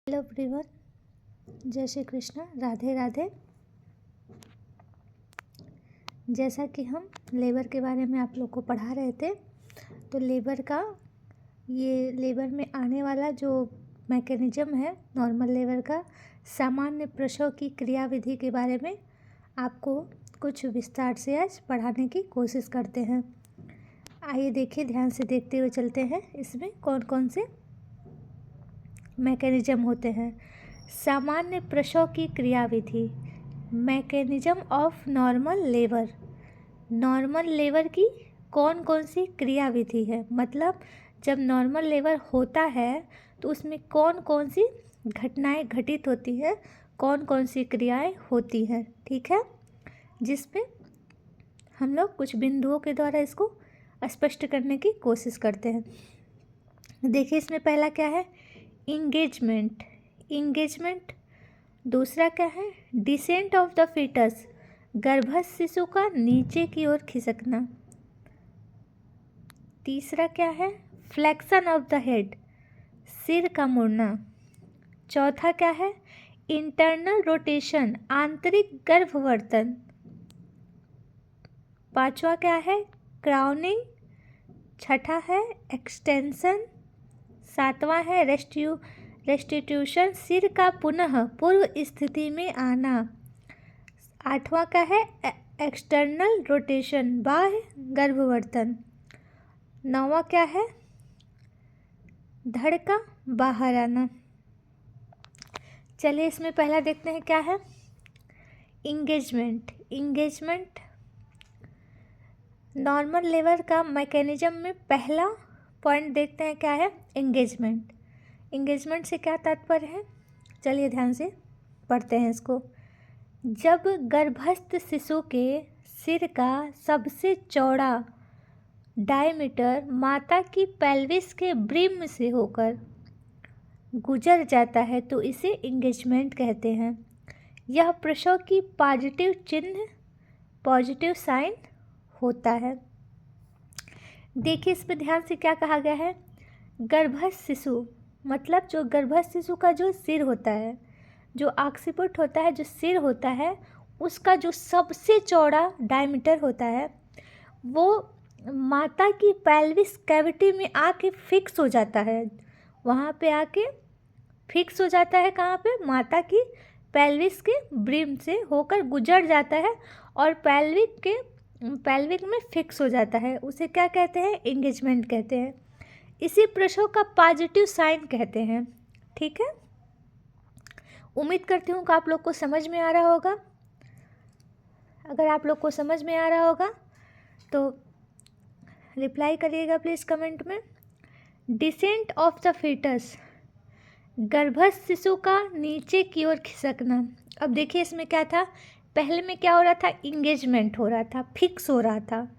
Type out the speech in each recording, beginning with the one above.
Hello everyone, जय श्री कृष्ण, राधे राधे। जैसा कि हम लेबर के बारे में आप लोग को पढ़ा रहे थे, तो लेबर में आने वाला जो मैकेनिज्म है नॉर्मल लेबर का, सामान्य प्रसव की क्रियाविधि के बारे में आपको कुछ विस्तार से आज पढ़ाने की कोशिश करते हैं। आइए देखिए, ध्यान से देखते हुए चलते हैं इसमें कौन कौन से मैकेनिज्म होते हैं। सामान्य प्रसव की क्रियाविधि, mechanism of normal labour. Normal labour की कौन कौन सी क्रियाविधि है, मतलब जब नॉर्मल लेबर होता है तो उसमें कौन कौन सी घटनाएं घटित होती हैं, कौन कौन सी क्रियाएं होती हैं, ठीक है, जिसपे हम लोग कुछ बिंदुओं के द्वारा इसको स्पष्ट करने की कोशिश करते हैं। देखिए, इसमें पहला क्या है, इंगेजमेंट। दूसरा क्या है, डिसेंट ऑफ द फीटस, गर्भस्थ शिशु का नीचे की ओर खिसकना। तीसरा क्या है, फ्लेक्शन ऑफ द हेड, सिर का मुड़ना। चौथा क्या है, इंटरनल रोटेशन, आंतरिक गर्भवर्तन। पांचवा क्या है, क्राउनिंग। छठा है एक्सटेंशन। सातवां है रेस्टिट्यूशन, सिर का पुनः पूर्व स्थिति में आना। आठवां का है एक्सटर्नल रोटेशन, बाह्य गर्भवर्तन। नौवां क्या है, धड़ का बाहर आना। चलिए इसमें पहला देखते हैं क्या है, इंगेजमेंट नॉर्मल लेबर का मैकेनिज्म में पहला पॉइंट देखते हैं क्या है, इंगेजमेंट से क्या तात्पर्य है। चलिए ध्यान से पढ़ते हैं इसको। जब गर्भस्थ शिशु के सिर का सबसे चौड़ा डायमीटर माता की पेल्विस के ब्रिम से होकर गुजर जाता है तो इसे इंगेजमेंट कहते हैं। यह प्रसव की पॉजिटिव साइन होता है। देखिए इसमें ध्यान से क्या कहा गया है, गर्भस्थ शिशु मतलब जो गर्भस्थ शिशु का जो सिर होता है, जो ऑक्सीपुट होता है, जो सिर होता है, उसका जो सबसे चौड़ा डायमीटर होता है वो माता की पेल्विस कैविटी में आके फिक्स हो जाता है। वहाँ पे आके फिक्स हो जाता है, कहाँ पे, माता की पेल्विस के ब्रिम से होकर गुजर जाता है और पेल्विक में फिक्स हो जाता है। उसे क्या कहते हैं, इंगेजमेंट कहते हैं। इसी प्रसव का पॉजिटिव साइन कहते हैं, ठीक है। उम्मीद करती हूँ कि आप लोग को समझ में आ रहा होगा। अगर आप लोग को समझ में आ रहा होगा तो रिप्लाई करिएगा प्लीज़ कमेंट में। डिसेंट ऑफ द फीटस, गर्भस्थ शिशु का नीचे की ओर खिसकना। अब देखिए इसमें क्या था, पहले में क्या हो रहा था, इंगेजमेंट हो रहा था, फिक्स हो रहा था।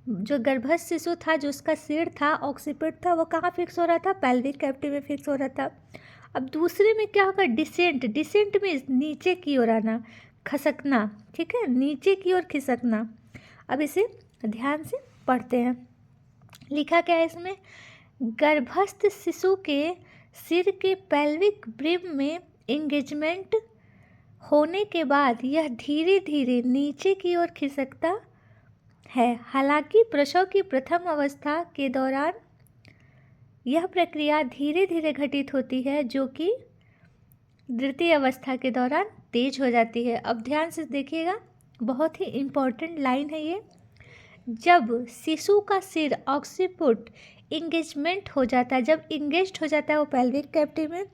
जो गर्भस्थ शिशु था, जो उसका सिर था, ऑक्सीपिट था, वो कहाँ फिक्स हो रहा था, पेल्विक कैविटी में फिक्स हो रहा था। अब दूसरे में क्या होगा, डिसेंट में नीचे की ओर आना, खसकना, ठीक है, नीचे की ओर खिसकना। अब इसे ध्यान से पढ़ते हैं। लिखा क्या है इसमें, गर्भस्थ शिशु के सिर के पेल्विक ब्रिम में इंगेजमेंट होने के बाद यह धीरे धीरे नीचे की ओर खिसकता है। हालांकि प्रसव की प्रथम अवस्था के दौरान यह प्रक्रिया धीरे धीरे घटित होती है, जो कि द्वितीय अवस्था के दौरान तेज हो जाती है। अब ध्यान से देखिएगा, बहुत ही इम्पोर्टेंट लाइन है ये। जब शिशु का सिर ऑक्सीपुट इंगेजमेंट हो जाता है, जब इंगेज हो जाता है वो पेल्विक कैविटी में,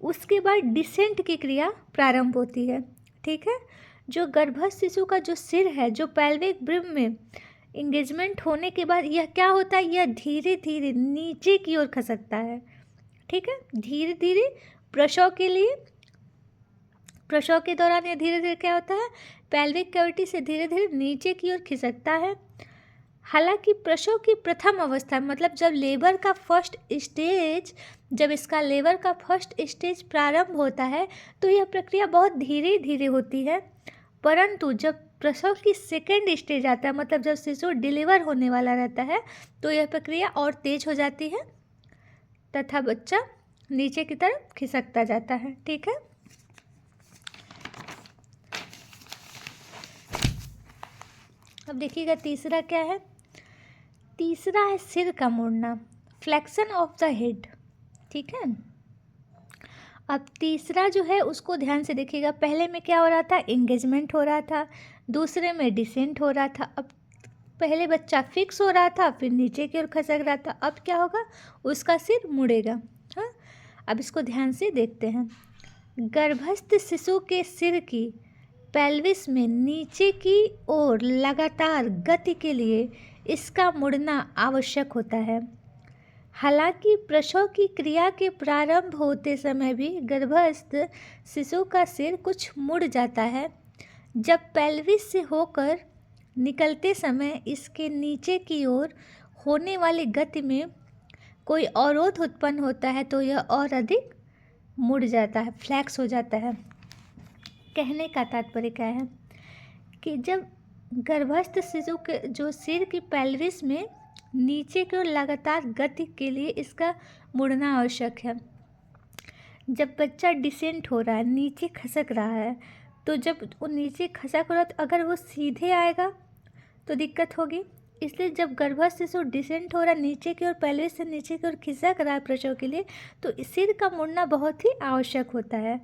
उसके बाद डिसेंट की क्रिया प्रारंभ होती है, ठीक है। जो गर्भस्थ शिशु का जो सिर है, जो पेल्विक ब्रिम में इंगेजमेंट होने के बाद यह क्या होता है, यह धीरे धीरे नीचे की ओर खसकता है, ठीक है। धीरे धीरे प्रसव के दौरान यह धीरे धीरे क्या होता है, पेल्विक कैविटी से धीरे धीरे नीचे की ओर खिसकता है। हालांकि प्रसव की प्रथम अवस्था मतलब जब इसका लेबर का फर्स्ट स्टेज प्रारंभ होता है तो यह प्रक्रिया बहुत धीरे धीरे होती है। परंतु जब प्रसव की सेकेंड स्टेज आता है, मतलब जब शिशु डिलीवर होने वाला रहता है, तो यह प्रक्रिया और तेज हो जाती है तथा बच्चा नीचे की तरफ खिसकता जाता है। ठीक है, अब देखिएगा तीसरा क्या है। तीसरा है सिर का मुड़ना, फ्लेक्शन ऑफ द हेड। ठीक है, अब तीसरा जो है उसको ध्यान से देखिएगा। पहले में क्या हो रहा था, एंगेजमेंट हो रहा था, दूसरे में डिसेंट हो रहा था। अब पहले बच्चा फिक्स हो रहा था, फिर नीचे की ओर खसक रहा था। अब क्या होगा, उसका सिर मुड़ेगा। हाँ, अब इसको ध्यान से देखते हैं। गर्भस्थ शिशु के सिर की पेल्विस में नीचे की ओर लगातार गति के लिए इसका मुड़ना आवश्यक होता है। हालांकि प्रसव की क्रिया के प्रारंभ होते समय भी गर्भस्थ शिशु का सिर कुछ मुड़ जाता है। जब पेल्विस से होकर निकलते समय इसके नीचे की ओर होने वाली गति में कोई अवरोध उत्पन्न होता है तो यह और अधिक मुड़ जाता है, फ्लैक्स हो जाता है। कहने का तात्पर्य क्या है कि जब गर्भस्थ शिशु के जो सिर की पेल्विस में नीचे की ओर लगातार गति के लिए इसका मुड़ना आवश्यक है। जब बच्चा डिसेंट हो रहा है, नीचे खसक रहा है, तो जब वो नीचे खसक रहा है तो अगर वो सीधे आएगा तो दिक्कत होगी। इसलिए जब गर्भस्थ शिशु डिसेंट हो रहा है नीचे की ओर, पेल्विस से नीचे की ओर खिसक रहा है प्रसव के लिए, तो सिर का मुड़ना बहुत ही आवश्यक होता है।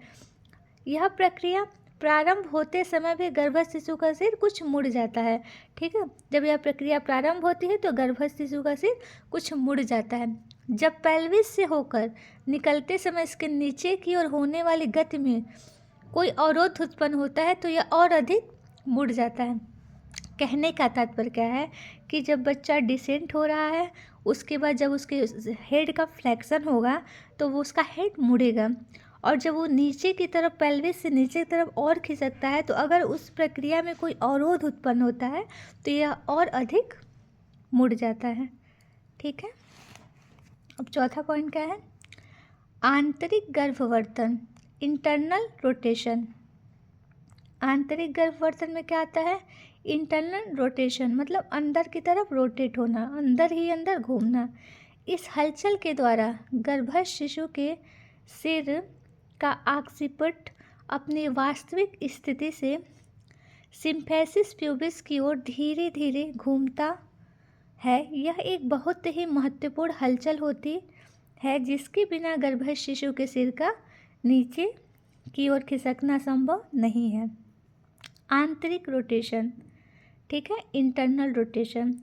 यह प्रक्रिया प्रारंभ होते समय भी गर्भस्थ शिशु का सिर कुछ मुड़ जाता है। ठीक है, जब यह प्रक्रिया प्रारंभ होती है तो गर्भस्थ शिशु का सिर कुछ मुड़ जाता है। जब पेल्विस से होकर निकलते समय इसके नीचे की ओर होने वाली गति में कोई अवरोध उत्पन्न होता है तो यह और अधिक मुड़ जाता है। कहने का तात्पर्य क्या है कि जब बच्चा डिसेंट हो रहा है, उसके बाद जब उसके हेड का फ्लेक्शन होगा तो वो उसका हेड मुड़ेगा, और जब वो नीचे की तरफ पेल्विस से नीचे की तरफ और खिसकता है तो अगर उस प्रक्रिया में कोई अवरोध उत्पन्न होता है तो यह और अधिक मुड़ जाता है। ठीक है, अब चौथा पॉइंट क्या है, आंतरिक गर्भवर्तन, इंटरनल रोटेशन। आंतरिक गर्भवर्तन में क्या आता है, इंटरनल रोटेशन, मतलब अंदर की तरफ रोटेट होना, अंदर ही अंदर घूमना। इस हलचल के द्वारा गर्भस्थ शिशु के सिर का ऑक्सीपिट अपनी वास्तविक स्थिति से सिम्फेसिस प्यूबिस की ओर धीरे धीरे घूमता है। यह एक बहुत ही महत्वपूर्ण हलचल होती है जिसके बिना गर्भस्थ शिशु के सिर का नीचे की ओर खिसकना संभव नहीं है। आंतरिक रोटेशन, ठीक है, इंटरनल रोटेशन।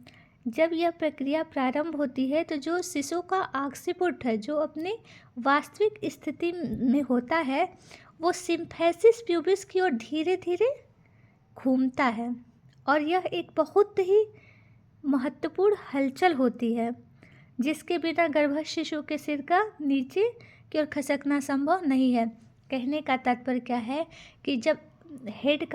जब यह प्रक्रिया प्रारंभ होती है तो जो शिशु का ऑक्सीपिट है, जो अपने वास्तविक स्थिति में होता है, वो सिम्फेसिस प्यूबिस की ओर धीरे धीरे घूमता है, और यह एक बहुत ही महत्वपूर्ण हलचल होती है जिसके बिना गर्भस्थ शिशु के सिर का नीचे की ओर खसकना संभव नहीं है। कहने का तात्पर्य क्या है कि जब हेड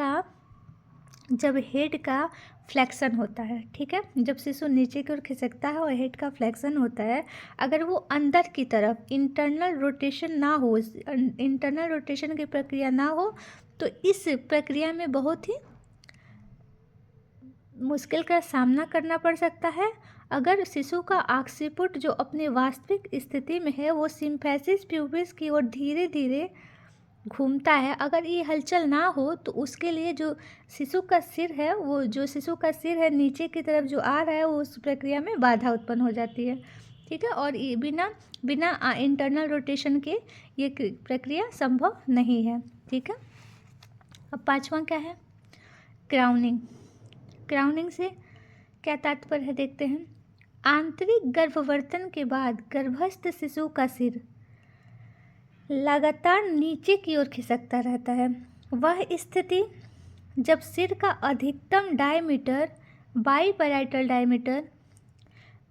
का फ्लेक्शन होता है, ठीक है, जब शिशु नीचे की ओर खिसकता है और हेड का फ्लेक्शन होता है, अगर वो अंदर की तरफ इंटरनल रोटेशन ना हो, इंटरनल रोटेशन की प्रक्रिया ना हो, तो इस प्रक्रिया में बहुत ही मुश्किल का सामना करना पड़ सकता है। अगर शिशु का ऑक्सीपिट जो अपने वास्तविक स्थिति में है वो सिम्फेसिस प्यूबिस की ओर धीरे धीरे घूमता है, अगर ये हलचल ना हो तो उसके लिए जो शिशु का सिर है, वो जो शिशु का सिर है नीचे की तरफ जो आ रहा है, वो उस प्रक्रिया में बाधा उत्पन्न हो जाती है। ठीक है, और ये बिना इंटरनल रोटेशन के ये प्रक्रिया संभव नहीं है। ठीक है, अब पांचवा क्या है, क्राउनिंग। क्राउनिंग से क्या तात्पर्य है देखते हैं। आंतरिक गर्भवर्तन के बाद गर्भस्थ शिशु का सिर लगातार नीचे की ओर खिसकता रहता है। वह स्थिति जब सिर का अधिकतम डायमीटर बाईपैराइटल डायमीटर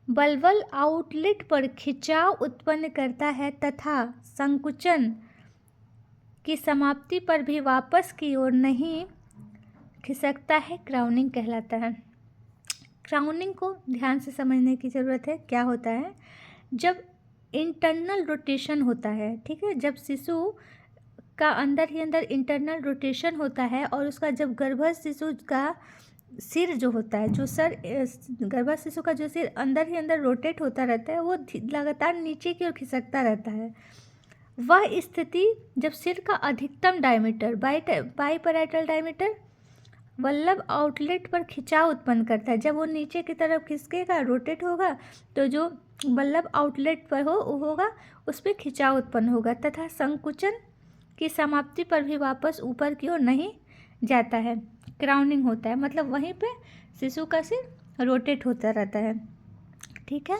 बल्बल आउटलेट पर खिंचाव उत्पन्न करता है तथा संकुचन की समाप्ति पर भी वापस की ओर नहीं खिसकता है, क्राउनिंग कहलाता है। क्राउनिंग को ध्यान से समझने की ज़रूरत है। क्या होता है, जब इंटरनल रोटेशन होता है, ठीक है, जब शिशु का अंदर ही अंदर इंटरनल रोटेशन होता है और उसका जब गर्भस्थ शिशु का सिर जो होता है, जो गर्भस्थ शिशु का जो सिर अंदर ही अंदर रोटेट होता रहता है, वो लगातार नीचे की ओर खिसकता रहता है। वह स्थिति जब सिर का अधिकतम डायमीटर बाईपैराइटल डायमीटर वल्लभ आउटलेट पर खिंचाव उत्पन्न करता है। जब वो नीचे की तरफ खिसकेगा, रोटेट होगा, तो जो वल्लभ आउटलेट पर होगा उस पर खिंचाव उत्पन्न होगा तथा संकुचन की समाप्ति पर भी वापस ऊपर की ओर नहीं जाता है, क्राउनिंग होता है। मतलब वहीं पे शिशु का सिर रोटेट होता रहता है। ठीक है।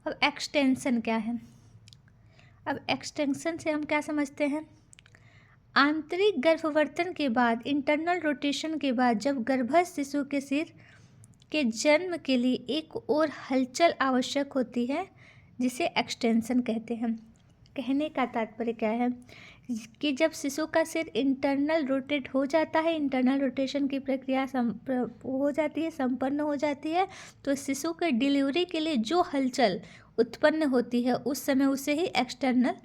अब एक्सटेंशन क्या है? अब एक्सटेंशन से हम क्या समझते हैं? आंतरिक गर्भवर्तन के बाद, इंटरनल रोटेशन के बाद, जब गर्भस्थ शिशु के सिर के जन्म के लिए एक और हलचल आवश्यक होती है, जिसे एक्सटेंशन कहते हैं। कहने का तात्पर्य क्या है कि जब शिशु का सिर इंटरनल रोटेट हो जाता है, इंटरनल रोटेशन की प्रक्रिया हो जाती है, संपन्न हो जाती है, तो शिशु के डिलीवरी के लिए जो हलचल उत्पन्न होती है उस समय उसे ही एक्सटर्नल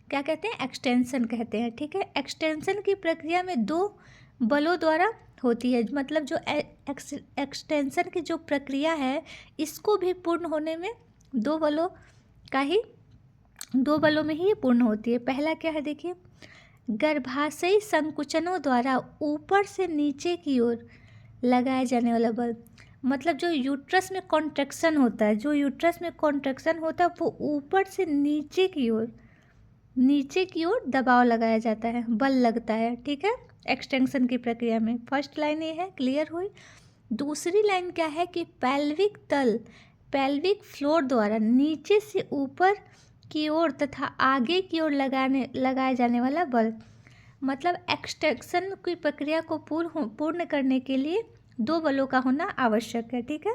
क्या कहते हैं? एक्सटेंशन कहते हैं। ठीक है। एक्सटेंशन की प्रक्रिया में दो बलों द्वारा होती है। मतलब जो एक्सटेंशन की जो प्रक्रिया है, इसको भी पूर्ण होने में दो बलों में ही ये पूर्ण होती है। पहला क्या है देखिए, गर्भाशयी संकुचनों द्वारा ऊपर से नीचे की ओर लगाए जाने वाला बल। मतलब जो यूट्रस में कॉन्ट्रैक्शन होता है, वो ऊपर से नीचे की ओर दबाव लगाया जाता है, बल लगता है। ठीक है। एक्सटेंशन की प्रक्रिया में फर्स्ट लाइन ये है, क्लियर हुई। दूसरी लाइन क्या है कि पेल्विक फ्लोर द्वारा नीचे से ऊपर की ओर तथा आगे की ओर लगाए जाने वाला बल। मतलब एक्सटेंशन की प्रक्रिया को पूर्ण करने के लिए दो बलों का होना आवश्यक है। ठीक है।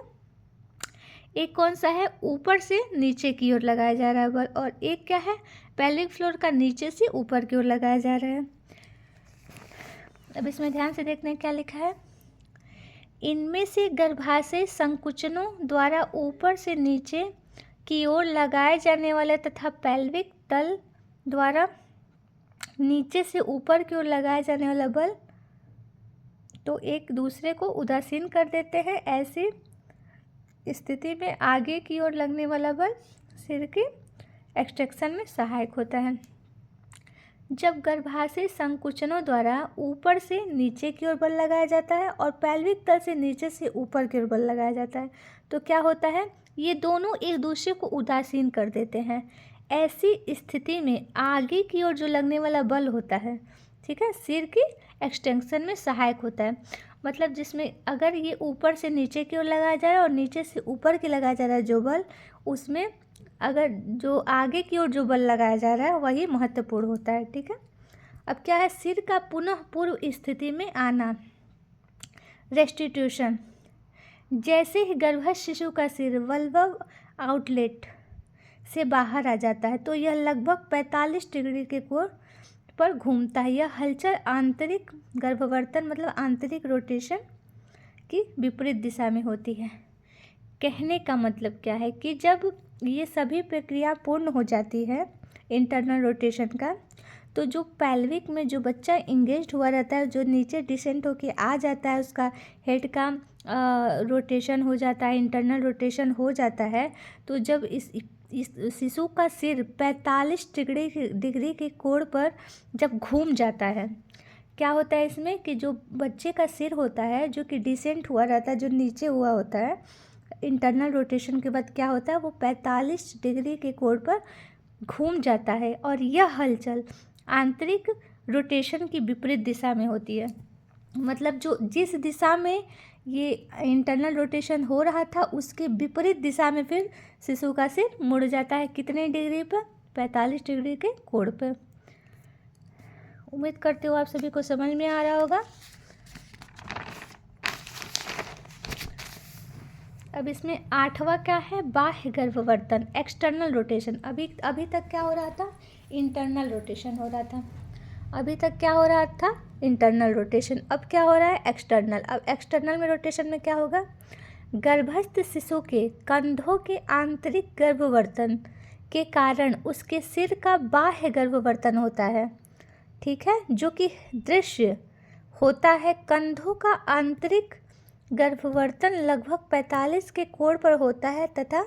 एक कौन सा है? ऊपर से नीचे की ओर लगाया जा रहा है बल, और एक क्या है? पेल्विक फ्लोर का नीचे से ऊपर की ओर लगाया जा रहा है। अब इसमें ध्यान से देखने क्या लिखा है। इनमें से गर्भाशय संकुचनों द्वारा ऊपर से नीचे की ओर लगाए जाने वाले तथा पेल्विक तल द्वारा नीचे से ऊपर की ओर लगाए जाने वाला बल तो एक दूसरे को उदासीन कर देते हैं। ऐसी स्थिति में आगे की ओर लगने वाला बल सिर के एक्सट्रैक्शन में सहायक होता है। जब गर्भाशय संकुचनों द्वारा ऊपर से नीचे की ओर बल लगाया जाता है और पेल्विक तल से नीचे से ऊपर की ओर बल लगाया जाता है, तो क्या होता है? ये दोनों एक दूसरे को उदासीन कर देते हैं। ऐसी स्थिति में आगे की ओर जो लगने वाला बल होता है, ठीक है, सिर की एक्सटेंशन में सहायक होता है। मतलब जिसमें अगर ये ऊपर से नीचे की ओर लगाया जा रहा है और नीचे से ऊपर की लगाया जा रहा है जो बल, उसमें अगर जो आगे की ओर जो बल लगाया जा रहा है वही महत्वपूर्ण होता है। ठीक है। अब क्या है? सिर का पुनः पूर्व स्थिति में आना, रेस्टिट्यूशन। जैसे ही गर्भस्थ शिशु का सिर वल्व आउटलेट से बाहर आ जाता है तो यह लगभग 45 डिग्री के कोण पर घूमता है। यह हलचल आंतरिक गर्भवर्तन मतलब आंतरिक रोटेशन की विपरीत दिशा में होती है। कहने का मतलब क्या है कि जब ये सभी प्रक्रिया पूर्ण हो जाती है इंटरनल रोटेशन का, तो जो पेल्विक में जो बच्चा इंगेज हुआ रहता है, जो नीचे डिसेंट होके आ जाता है, उसका हेड का रोटेशन हो जाता है, इंटरनल रोटेशन हो जाता है, तो जब इस शिशु का सिर 45 डिग्री के कोण पर जब घूम जाता है, क्या होता है इसमें कि जो बच्चे का सिर होता है जो कि डिसेंट हुआ रहता है, जो नीचे हुआ होता है, इंटरनल रोटेशन के बाद क्या होता है, वो 45 डिग्री के कोण पर घूम जाता है और यह हलचल आंतरिक रोटेशन की विपरीत दिशा में होती है। मतलब जो जिस दिशा में ये इंटरनल रोटेशन हो रहा था उसके विपरीत दिशा में फिर शिशु का सिर मुड़ जाता है। कितने डिग्री पर? 45 डिग्री के कोण पर। उम्मीद करती हूँ आप सभी को समझ में आ रहा होगा। अब इसमें 8वां क्या है? बाह्य गर्भवर्तन, एक्सटर्नल रोटेशन। अभी तक क्या हो रहा था? इंटरनल रोटेशन हो रहा था। अभी तक क्या हो रहा था? Internal rotation. अब क्या हो रहा है? एक्सटर्नल। अब एक्सटर्नल में रोटेशन में क्या होगा? गर्भस्थ शिशु के कंधों के आंतरिक गर्भवर्तन के कारण उसके सिर का बाह्य गर्भवर्तन होता है, ठीक है, जो कि दृश्य होता है। कंधों का आंतरिक गर्भवर्तन लगभग 45 के कोण पर होता है तथा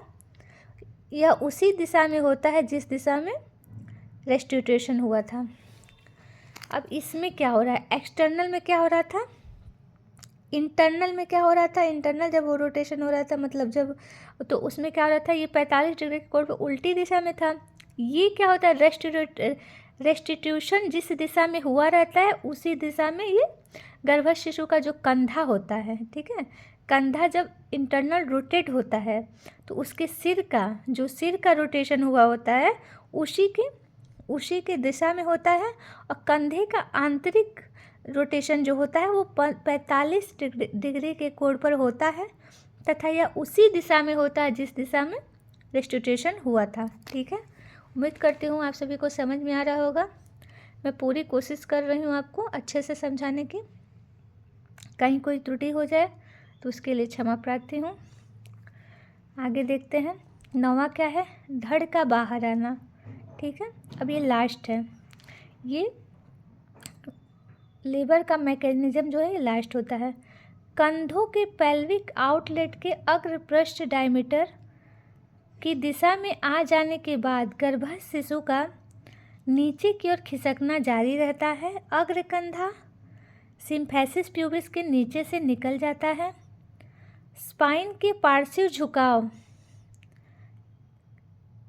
यह उसी दिशा में होता है जिस दिशा में रेस्टिट्यूशन हुआ था। अब इसमें क्या हो रहा है, एक्सटर्नल में क्या हो रहा था, इंटरनल में क्या हो रहा था, इंटरनल जब वो रोटेशन हो रहा था मतलब जब, तो उसमें क्या हो रहा था, ये 45 डिग्री के कोण पे उल्टी दिशा में था। ये क्या होता है, रेस्टिट्यूशन जिस दिशा में हुआ रहता है उसी दिशा में ये गर्भस्थ शिशु का जो कंधा होता है, ठीक है, कंधा जब इंटरनल रोटेट होता है तो उसके सिर का रोटेशन हुआ होता है उसी के दिशा में होता है, और कंधे का आंतरिक रोटेशन जो होता है वो 45 डिग्री के कोण पर होता है, तथा यह उसी दिशा में होता है जिस दिशा में रेस्टिट्यूशन हुआ था। ठीक है, उम्मीद करती हूँ आप सभी को समझ में आ रहा होगा। मैं पूरी कोशिश कर रही हूँ आपको अच्छे से समझाने की, कहीं कोई त्रुटि हो जाए तो उसके लिए क्षमा प्रार्थी हूँ। आगे देखते हैं, 9वां क्या है, धड़ का बाहर आना। ठीक है, अब ये लास्ट है, ये लेबर का मैकेनिज्म जो है ये लास्ट होता है। कंधों के पेल्विक आउटलेट के अग्र पृष्ठ डायमीटर की दिशा में आ जाने के बाद गर्भस्थ शिशु का नीचे की ओर खिसकना जारी रहता है। अग्र कंधा सिम्फेसिस प्यूबिस के नीचे से निकल जाता है। स्पाइन के पार्श्व झुकाव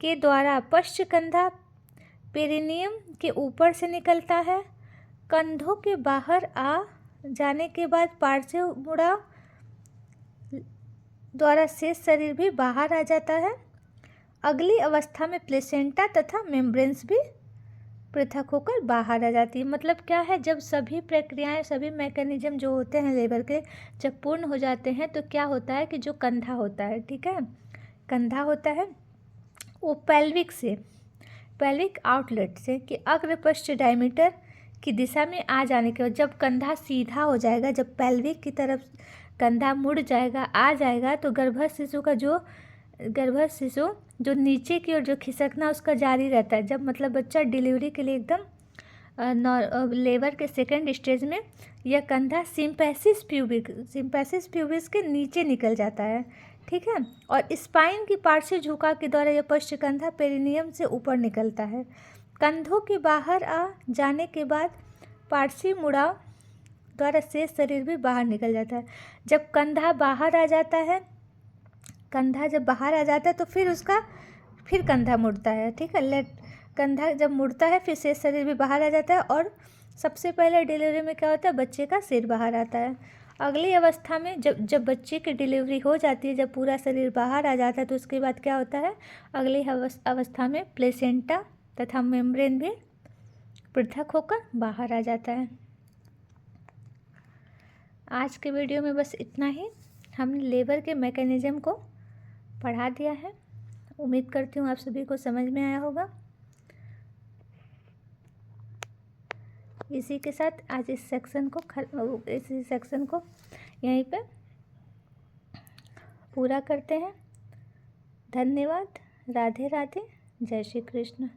के द्वारा पश्च कंधा पेरिनियम के ऊपर से निकलता है। कंधों के बाहर आ जाने के बाद पार्श्व मुड़ाव द्वारा शेष शरीर भी बाहर आ जाता है। अगली अवस्था में प्लेसेंटा तथा मेम्ब्रेन्स भी पृथक होकर बाहर आ जाती है। मतलब क्या है, जब सभी प्रक्रियाएं, सभी मैकेनिज्म जो होते हैं लेबर के जब पूर्ण हो जाते हैं तो क्या होता है कि जो कंधा होता है, ठीक है, कंधा होता है वो पेल्विक आउटलेट से कि अग्रपश्च डायमीटर की दिशा में आ जाने के बाद जब कंधा सीधा हो जाएगा, जब पेल्विक की तरफ कंधा मुड़ जाएगा, आ जाएगा, तो गर्भस्थ शिशु जो नीचे की ओर जो खिसकना उसका जारी रहता है। जब मतलब बच्चा डिलीवरी के लिए एकदम लेबर के सेकेंड स्टेज में यह कंधा सिम्फेसिस प्यूबिस के नीचे निकल जाता है। ठीक है, और स्पाइन की पार्श्व झुकाव के द्वारा यह पश्च कंधा पेरिनियम से ऊपर निकलता है। कंधों के बाहर आ जाने के बाद पार्श्व मुड़ाव द्वारा शेष शरीर भी बाहर निकल जाता है। जब कंधा बाहर आ जाता है, कंधा जब बाहर आ जाता है तो फिर कंधा मुड़ता है। ठीक है, कंधा जब मुड़ता है फिर शेष शरीर भी बाहर आ जाता है, और सबसे पहले डिलीवरी में क्या होता है, बच्चे का सिर बाहर आता है। अगली अवस्था में जब बच्चे की डिलीवरी हो जाती है, जब पूरा शरीर बाहर आ जाता है, तो उसके बाद क्या होता है, अगली अवस्था में प्लेसेंटा तथा मेम्ब्रेन भी पृथक होकर बाहर आ जाता है। आज के वीडियो में बस इतना ही, हमने लेबर के मैकेनिज्म को पढ़ा दिया है। उम्मीद करती हूँ आप सभी को समझ में आया होगा। इसी के साथ आज इस सेक्शन को यहीं पे पूरा करते हैं। धन्यवाद। राधे राधे। जय श्री कृष्ण।